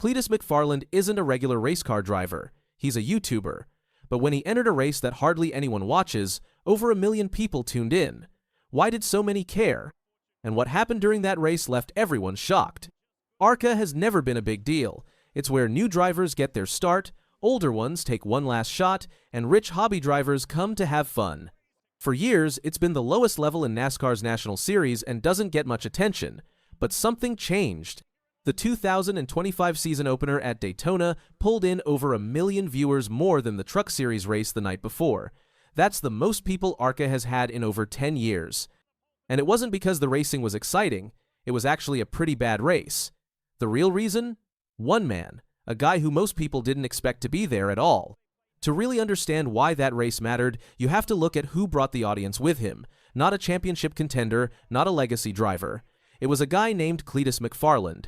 Cletus McFarland isn't a regular race car driver, he's a YouTuber. But when he entered a race that hardly anyone watches, over 1 million people tuned in. Why did so many care? And what happened during that race left everyone shocked. ARCA has never been a big deal. It's where new drivers get their start, older ones take one last shot, and rich hobby drivers come to have fun. For years, it's been the lowest level in NASCAR's National Series and doesn't get much attention. But something changed. The 2025 season opener at Daytona pulled in over 1 million viewers more than the Truck Series race the night before. That's the most people ARCA has had in over 10 years. And it wasn't because the racing was exciting, it was actually a pretty bad race. The real reason? One man, a guy who most people didn't expect to be there at all. To really understand why that race mattered, you have to look at who brought the audience with him. Not a championship contender, not a legacy driver. It was a guy named Cletus McFarland.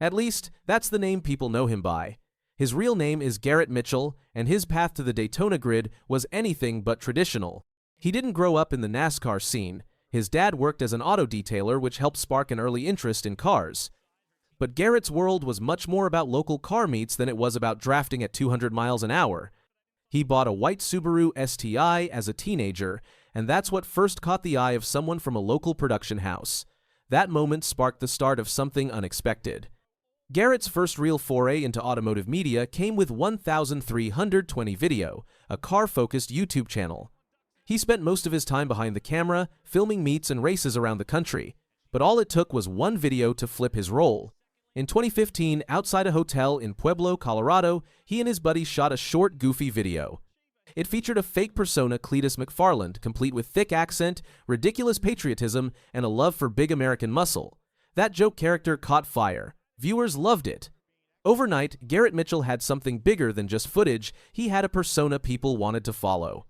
At least, that's the name people know him by. His real name is Garrett Mitchell, and his path to the Daytona grid was anything but traditional. He didn't grow up in the NASCAR scene. His dad worked as an auto detailer, which helped spark an early interest in cars. But Garrett's world was much more about local car meets than it was about drafting at 200 miles an hour. He bought a white Subaru STI as a teenager, and that's what first caught the eye of someone from a local production house. That moment sparked the start of something unexpected. Garrett's first real foray into automotive media came with 1320 Video, a car-focused YouTube channel. He spent most of his time behind the camera, filming meets and races around the country, but all it took was one video to flip his role. In 2015, outside a hotel in Pueblo, Colorado, he and his buddies shot a short, goofy video. It featured a fake persona, Cletus McFarland, complete with thick accent, ridiculous patriotism, and a love for big American muscle. That joke character caught fire. Viewers loved it. Overnight, Garrett Mitchell had something bigger than just footage. He had a persona people wanted to follow.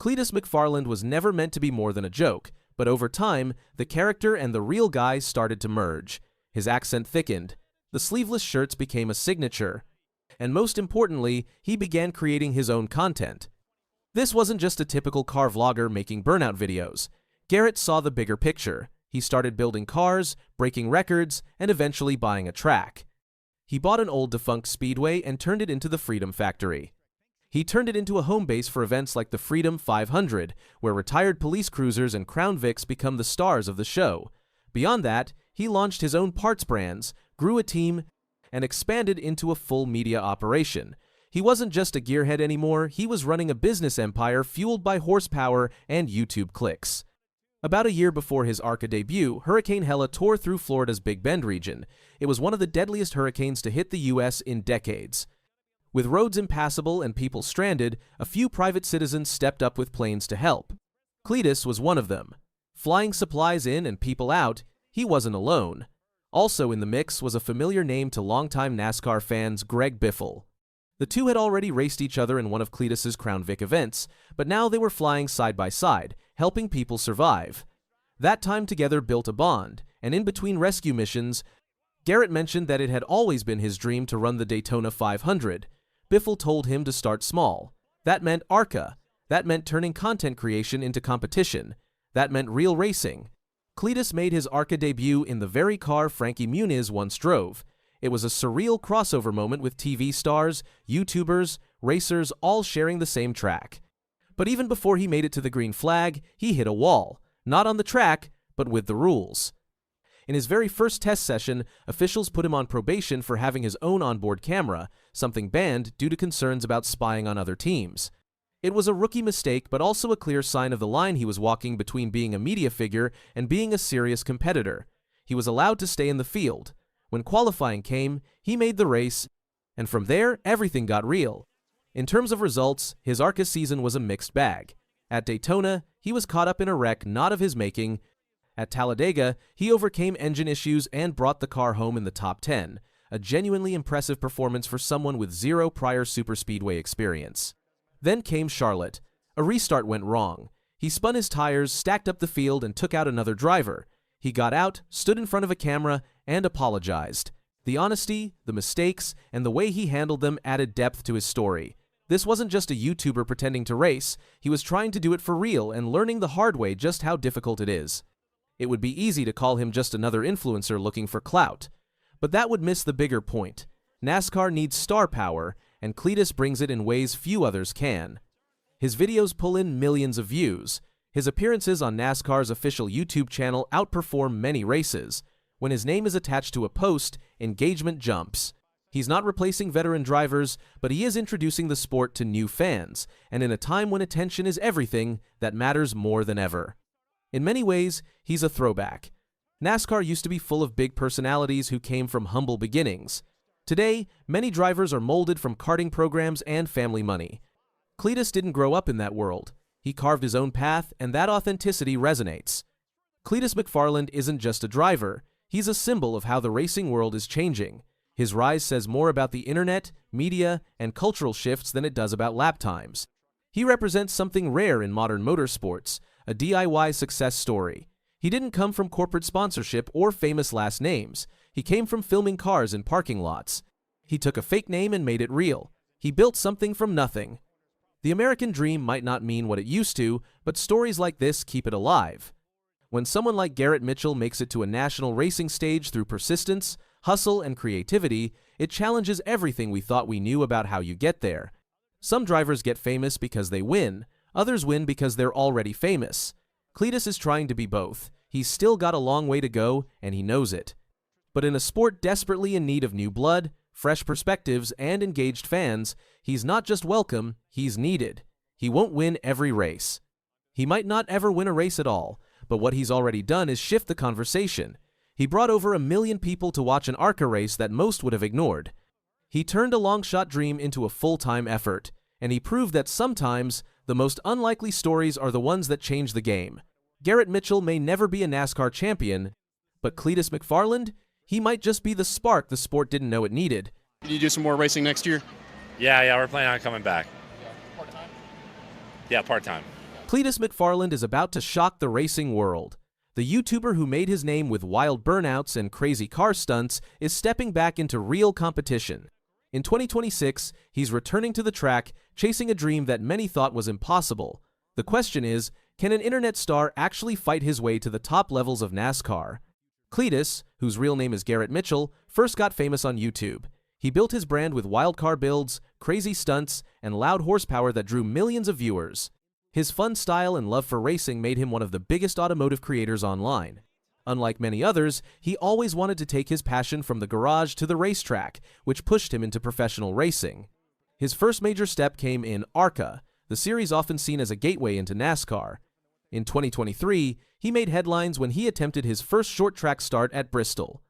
Cletus McFarland was never meant to be more than a joke, but over time, the character and the real guy started to merge. His accent thickened. The sleeveless shirts became a signature. And most importantly, he began creating his own content. This wasn't just a typical car vlogger making burnout videos. Garrett saw the bigger picture. He started building cars, breaking records, and eventually buying a track. He bought an old defunct speedway and turned it into the Freedom Factory. He turned it into a home base for events like the Freedom 500, where retired police cruisers and Crown Vics become the stars of the show. Beyond that, he launched his own parts brands, grew a team, and expanded into a full media operation. He wasn't just a gearhead anymore, he was running a business empire fueled by horsepower and YouTube clicks. About a year before his ARCA debut, Hurricane Hella tore through Florida's Big Bend region. It was one of the deadliest hurricanes to hit the U.S. in decades. With roads impassable and people stranded, a few private citizens stepped up with planes to help. Cletus was one of them. Flying supplies in and people out, he wasn't alone. Also in the mix was a familiar name to longtime NASCAR fans, Greg Biffle. The two had already raced each other in one of Cletus's Crown Vic events, but now they were flying side by side, helping people survive. That time together built a bond, and in between rescue missions, Garrett mentioned that it had always been his dream to run the Daytona 500. Biffle told him to start small. That meant ARCA. That meant turning content creation into competition. That meant real racing. Cletus made his ARCA debut in the very car Frankie Muniz once drove. It was a surreal crossover moment with TV stars, YouTubers, racers all sharing the same track. But even before he made it to the green flag, he hit a wall. Not on the track, but with the rules. In his very first test session, officials put him on probation for having his own onboard camera, something banned due to concerns about spying on other teams. It was a rookie mistake, but also a clear sign of the line he was walking between being a media figure and being a serious competitor. He was allowed to stay in the field. When qualifying came, he made the race, and from there, everything got real. In terms of results, his ARCA season was a mixed bag. At Daytona, he was caught up in a wreck not of his making. At Talladega, he overcame engine issues and brought the car home in the top 10, a genuinely impressive performance for someone with zero prior superspeedway experience. Then came Charlotte. A restart went wrong. He spun his tires, stacked up the field, and took out another driver. He got out, stood in front of a camera, and apologized. The honesty, the mistakes, and the way he handled them added depth to his story. This wasn't just a YouTuber pretending to race, he was trying to do it for real and learning the hard way just how difficult it is. It would be easy to call him just another influencer looking for clout. But that would miss the bigger point. NASCAR needs star power, and Cletus brings it in ways few others can. His videos pull in millions of views. His appearances on NASCAR's official YouTube channel outperform many races. When his name is attached to a post, engagement jumps. He's not replacing veteran drivers, but he is introducing the sport to new fans, and in a time when attention is everything, that matters more than ever. In many ways, he's a throwback. NASCAR used to be full of big personalities who came from humble beginnings. Today, many drivers are molded from karting programs and family money. Cletus didn't grow up in that world. He carved his own path, and that authenticity resonates. Cletus McFarland isn't just a driver. He's a symbol of how the racing world is changing. His rise says more about the internet, media, and cultural shifts than it does about lap times. He represents something rare in modern motorsports, a DIY success story. He didn't come from corporate sponsorship or famous last names. He came from filming cars in parking lots. He took a fake name and made it real. He built something from nothing. The American dream might not mean what it used to, but stories like this keep it alive. When someone like Garrett Mitchell makes it to a national racing stage through persistence, hustle, and creativity, it challenges everything we thought we knew about how you get there. Some drivers get famous because they win. Others win because they're already famous. Cletus is trying to be both. He's still got a long way to go, and he knows it. But in a sport desperately in need of new blood, fresh perspectives, and engaged fans, he's not just welcome, he's needed. He won't win every race. He might not ever win a race at all, but what he's already done is shift the conversation. He brought over 1 million people to watch an ARCA race that most would have ignored. He turned a long-shot dream into a full-time effort, and he proved that sometimes the most unlikely stories are the ones that change the game. Garrett Mitchell may never be a NASCAR champion, but Cletus McFarland, he might just be the spark the sport didn't know it needed. Can you do some more racing next year? Yeah, we're planning on coming back. Part-time? Yeah, part-time. Cletus McFarland is about to shock the racing world. The YouTuber who made his name with wild burnouts and crazy car stunts is stepping back into real competition. In 2026, he's returning to the track, chasing a dream that many thought was impossible. The question is, can an internet star actually fight his way to the top levels of NASCAR? Cletus, whose real name is Garrett Mitchell, first got famous on YouTube. He built his brand with wild car builds, crazy stunts, and loud horsepower that drew millions of viewers. His fun style and love for racing made him one of the biggest automotive creators online. Unlike many others, he always wanted to take his passion from the garage to the racetrack, which pushed him into professional racing. His first major step came in ARCA, the series often seen as a gateway into NASCAR. In 2023, he made headlines when he attempted his first short-track start at Bristol.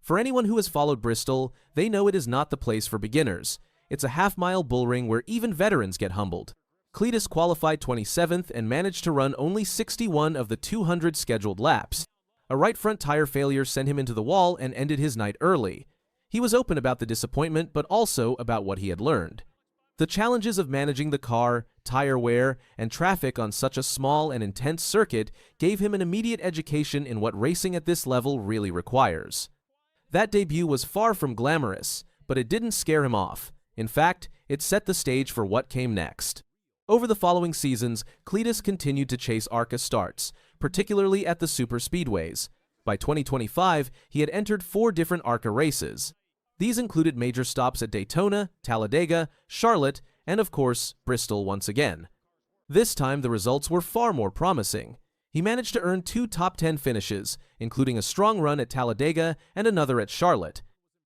For anyone who has followed Bristol, they know it is not the place for beginners. It's a half-mile bullring where even veterans get humbled. Cletus qualified 27th and managed to run only 61 of the 200 scheduled laps. A right front tire failure sent him into the wall and ended his night early. He was open about the disappointment, but also about what he had learned. The challenges of managing the car, tire wear, and traffic on such a small and intense circuit gave him an immediate education in what racing at this level really requires. That debut was far from glamorous, but it didn't scare him off. In fact, it set the stage for what came next. Over the following seasons, Cletus continued to chase ARCA starts, particularly at the super speedways. By 2025, he had entered 4 different ARCA races. These included major stops at Daytona, Talladega, Charlotte, and of course, Bristol once again. This time, the results were far more promising. He managed to earn 2 top 10 finishes, including a strong run at Talladega and another at Charlotte.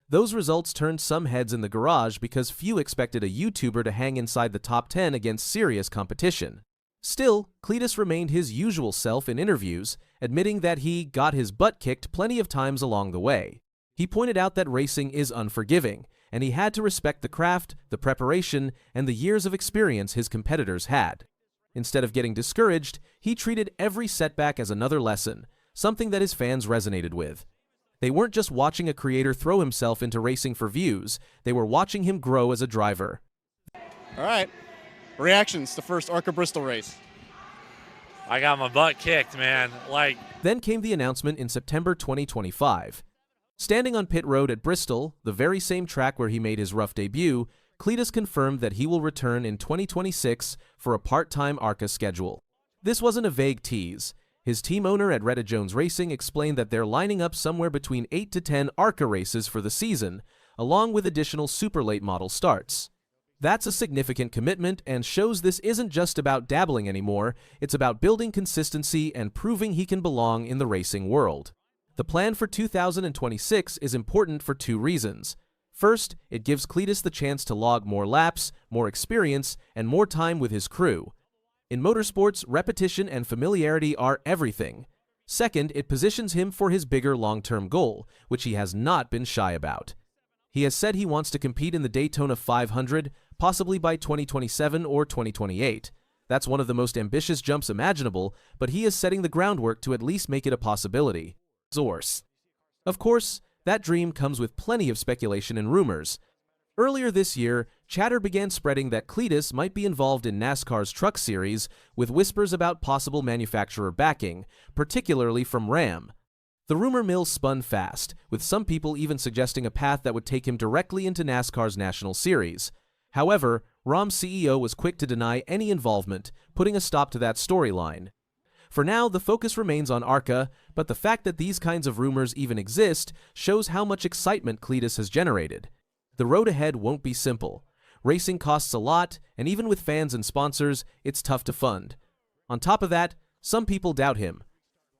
Those results turned some heads in the garage because few expected a YouTuber to hang inside the top 10 against serious competition. Still, Cletus remained his usual self in interviews, admitting that he got his butt kicked plenty of times along the way. He pointed out that racing is unforgiving, and he had to respect the craft, the preparation, and the years of experience his competitors had. Instead of getting discouraged, he treated every setback as another lesson, something that his fans resonated with. They weren't just watching a creator throw himself into racing for views, they were watching him grow as a driver. All right. Reactions to first ARCA Bristol race. I got my butt kicked, man. Then came the announcement in September 2025. Standing on pit road at Bristol, the very same track where he made his rough debut, Cletus confirmed that he will return in 2026 for a part-time ARCA schedule. This wasn't a vague tease. His team owner at Retta Jones Racing explained that they're lining up somewhere between 8 to 10 ARCA races for the season, along with additional super late model starts. That's a significant commitment and shows this isn't just about dabbling anymore, it's about building consistency and proving he can belong in the racing world. The plan for 2026 is important for two reasons. First, it gives Cletus the chance to log more laps, more experience, and more time with his crew. In motorsports, repetition and familiarity are everything. Second, it positions him for his bigger long-term goal, which he has not been shy about. He has said he wants to compete in the Daytona 500, possibly by 2027 or 2028. That's one of the most ambitious jumps imaginable, but he is setting the groundwork to at least make it a possibility. Of course, that dream comes with plenty of speculation and rumors. Earlier this year, chatter began spreading that Cletus might be involved in NASCAR's Truck Series, with whispers about possible manufacturer backing, particularly from Ram. The rumor mill spun fast, with some people even suggesting a path that would take him directly into NASCAR's National Series. However, Ram's CEO was quick to deny any involvement, putting a stop to that storyline. For now, the focus remains on ARCA, but the fact that these kinds of rumors even exist shows how much excitement Cletus has generated. The road ahead won't be simple. Racing costs a lot, and even with fans and sponsors, it's tough to fund. On top of that, some people doubt him.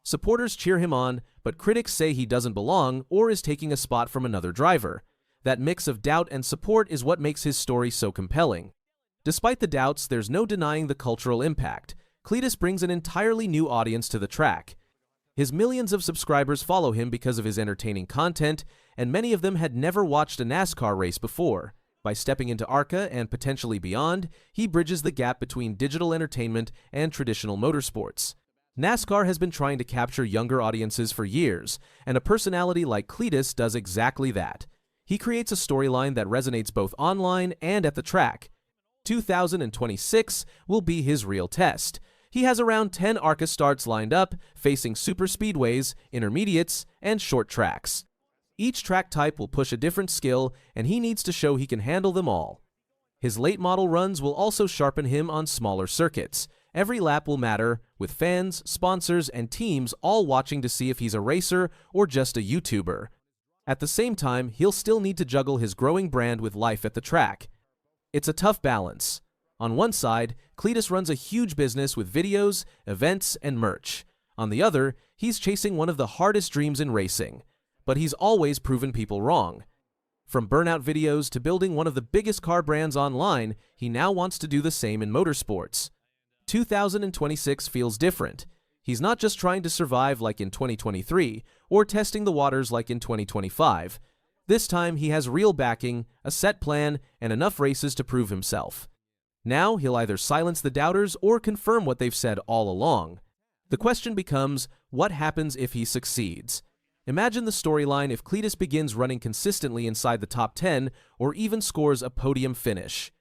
Supporters cheer him on, but critics say he doesn't belong or is taking a spot from another driver. That mix of doubt and support is what makes his story so compelling. Despite the doubts, there's no denying the cultural impact. Cletus brings an entirely new audience to the track. His millions of subscribers follow him because of his entertaining content, and many of them had never watched a NASCAR race before. By stepping into ARCA and potentially beyond, he bridges the gap between digital entertainment and traditional motorsports. NASCAR has been trying to capture younger audiences for years, and a personality like Cletus does exactly that. He creates a storyline that resonates both online and at the track. 2026 will be his real test. He has around 10 ARCA starts lined up, facing super speedways, intermediates, and short tracks. Each track type will push a different skill, and he needs to show he can handle them all. His late model runs will also sharpen him on smaller circuits. Every lap will matter, with fans, sponsors, and teams all watching to see if he's a racer or just a YouTuber. At the same time, he'll still need to juggle his growing brand with life at the track. It's a tough balance. On one side, Cletus runs a huge business with videos, events, and merch. On the other, he's chasing one of the hardest dreams in racing. But he's always proven people wrong. From burnout videos to building one of the biggest car brands online, he now wants to do the same in motorsports. 2026 feels different. He's not just trying to survive like in 2023 or testing the waters like in 2025. This time he has real backing, a set plan, and enough races to prove himself. Now he'll either silence the doubters or confirm what they've said all along. The question becomes, what happens if he succeeds? Imagine the storyline if Cletus begins running consistently inside the top 10 or even scores a podium finish.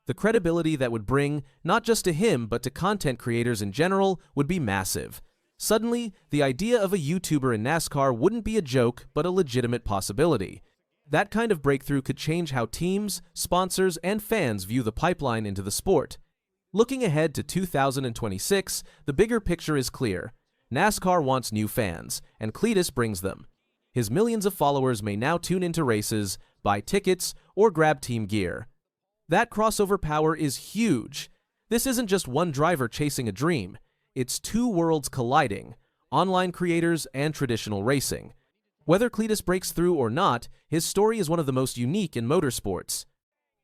The credibility that would bring, not just to him but to content creators in general, would be massive. Suddenly, the idea of a YouTuber in NASCAR wouldn't be a joke but a legitimate possibility. That kind of breakthrough could change how teams, sponsors, and fans view the pipeline into the sport. Looking ahead to 2026, the bigger picture is clear. NASCAR wants new fans, and Cletus brings them. His millions of followers may now tune into races, buy tickets, or grab team gear. That crossover power is huge. This isn't just one driver chasing a dream. It's two worlds colliding, online creators and traditional racing. Whether Cletus breaks through or not, his story is one of the most unique in motorsports.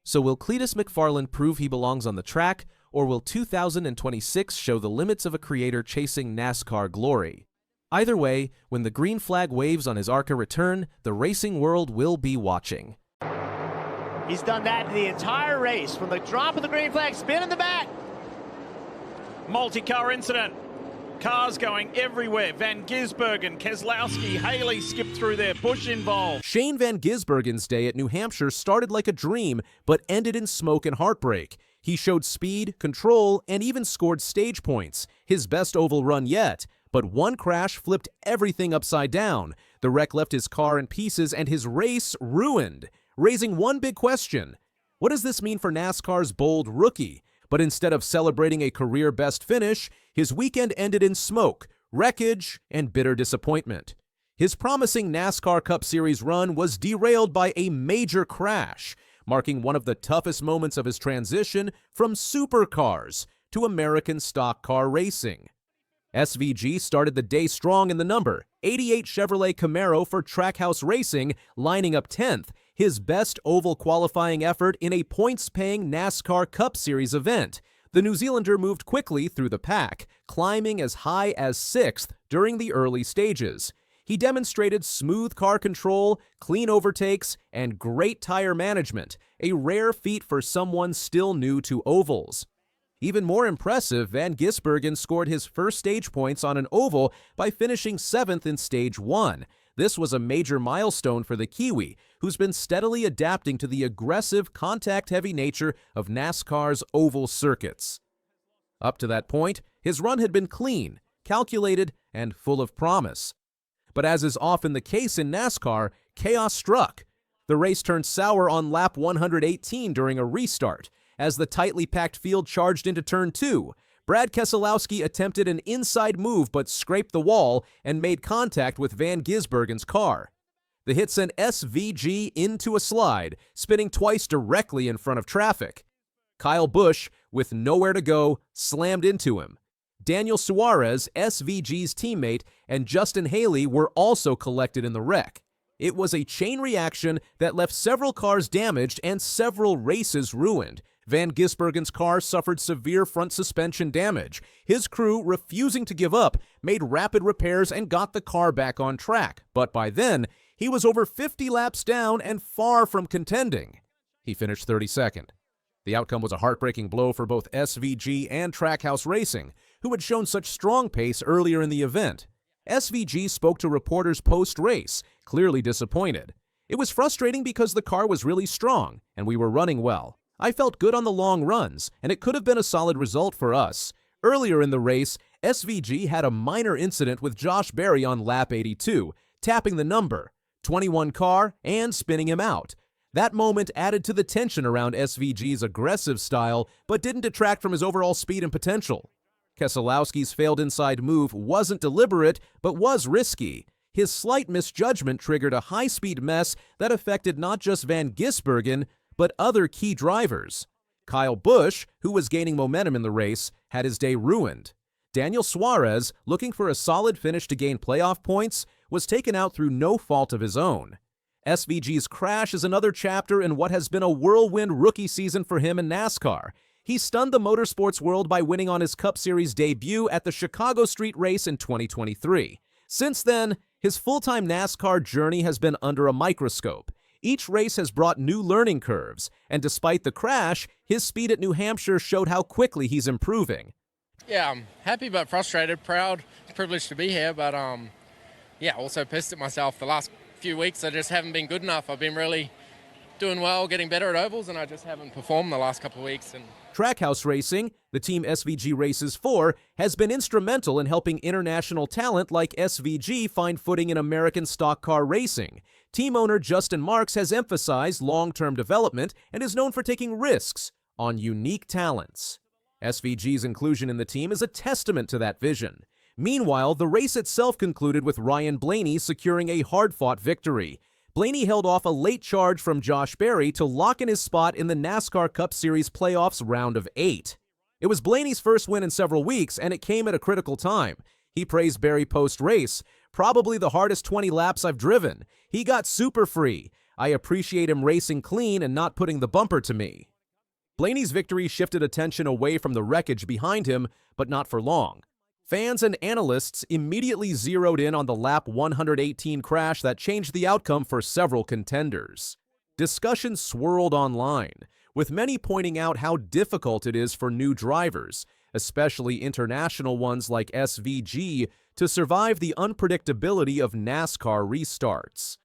So will Cletus McFarland prove he belongs on the track, or will 2026 show the limits of a creator chasing NASCAR glory? Either way, when the green flag waves on his ARCA return, the racing world will be watching. He's done that the entire race, from the drop of the green flag, spin in the back. Multi-car incident. Cars going everywhere. Van Gisbergen, Keselowski, Haley skipped through there. Busch involved. Shane Van Gisbergen's day at New Hampshire started like a dream, but ended in smoke and heartbreak. He showed speed, control, and even scored stage points, his best oval run yet. But one crash flipped everything upside down. The wreck left his car in pieces and his race ruined, raising one big question. What does this mean for NASCAR's bold rookie? But instead of celebrating a career-best finish, his weekend ended in smoke, wreckage, and bitter disappointment. His promising NASCAR Cup Series run was derailed by a major crash, marking one of the toughest moments of his transition from supercars to American stock car racing. SVG started the day strong in the number 88 Chevrolet Camaro for Trackhouse Racing, lining up 10th, his best oval qualifying effort in a points-paying NASCAR Cup Series event. The New Zealander moved quickly through the pack, climbing as high as 6th during the early stages. He demonstrated smooth car control, clean overtakes, and great tire management, a rare feat for someone still new to ovals. Even more impressive, Van Gisbergen scored his first stage points on an oval by finishing 7th in Stage 1. This was a major milestone for the Kiwi, who's been steadily adapting to the aggressive, contact-heavy nature of NASCAR's oval circuits. Up to that point, his run had been clean, calculated, and full of promise. But as is often the case in NASCAR, chaos struck. The race turned sour on lap 118 during a restart. As the tightly packed field charged into Turn 2, Brad Keselowski attempted an inside move but scraped the wall and made contact with Van Gisbergen's car. The hit sent SVG into a slide, spinning twice directly in front of traffic. Kyle Busch, with nowhere to go, slammed into him. Daniel Suarez, SVG's teammate, and Justin Haley were also collected in the wreck. It was a chain reaction that left several cars damaged and several races ruined. Van Gisbergen's car suffered severe front suspension damage. His crew, refusing to give up, made rapid repairs and got the car back on track. But by then, he was over 50 laps down and far from contending. He finished 32nd. The outcome was a heartbreaking blow for both SVG and Trackhouse Racing, who had shown such strong pace earlier in the event. SVG spoke to reporters post-race, clearly disappointed. It was frustrating because the car was really strong, and we were running well. I felt good on the long runs, and it could have been a solid result for us. Earlier in the race, SVG had a minor incident with Josh Berry on lap 82, tapping the number, 21 car, and spinning him out. That moment added to the tension around SVG's aggressive style, but didn't detract from his overall speed and potential. Keselowski's failed inside move wasn't deliberate, but was risky. His slight misjudgment triggered a high-speed mess that affected not just Van Gisbergen, but other key drivers. Kyle Busch, who was gaining momentum in the race, had his day ruined. Daniel Suarez, looking for a solid finish to gain playoff points, was taken out through no fault of his own. SVG's crash is another chapter in what has been a whirlwind rookie season for him in NASCAR. He stunned the motorsports world by winning on his Cup Series debut at the Chicago Street Race in 2023. Since then, his full-time NASCAR journey has been under a microscope. Each race has brought new learning curves, and despite the crash, his speed at New Hampshire showed how quickly he's improving. Yeah, I'm happy but frustrated, proud, privileged to be here, but also pissed at myself. The last few weeks I just haven't been good enough. I've been really doing well, getting better at ovals, and I just haven't performed the last couple of weeks. Trackhouse Racing, the team SVG races for, has been instrumental in helping international talent like SVG find footing in American stock car racing. Team owner Justin Marks has emphasized long-term development and is known for taking risks on unique talents. SVG's inclusion in the team is a testament to that vision. Meanwhile, the race itself concluded with Ryan Blaney securing a hard-fought victory. Blaney held off a late charge from Josh Berry to lock in his spot in the NASCAR Cup Series playoffs round of 8. It was Blaney's first win in several weeks, and it came at a critical time. He praised Berry post-race. "Probably the hardest 20 laps I've driven. He got super free. I appreciate him racing clean and not putting the bumper to me." Blaney's victory shifted attention away from the wreckage behind him, but not for long. Fans and analysts immediately zeroed in on the lap 118 crash that changed the outcome for several contenders. Discussion swirled online, with many pointing out how difficult it is for new drivers, especially international ones like SVG, to survive the unpredictability of NASCAR restarts.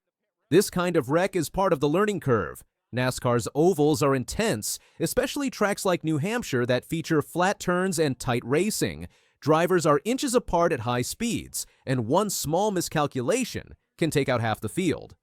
This kind of wreck is part of the learning curve. NASCAR's ovals are intense, especially tracks like New Hampshire that feature flat turns and tight racing. Drivers are inches apart at high speeds, and one small miscalculation can take out half the field.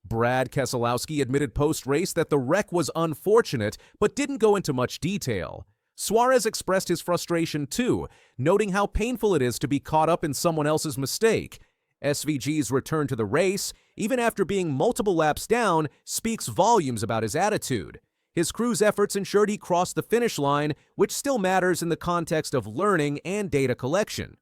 Brad Keselowski admitted post-race that the wreck was unfortunate, but didn't go into much detail. Suarez expressed his frustration too, noting how painful it is to be caught up in someone else's mistake. SVG's return to the race, even after being multiple laps down, speaks volumes about his attitude. His crew's efforts ensured he crossed the finish line, which still matters in the context of learning and data collection.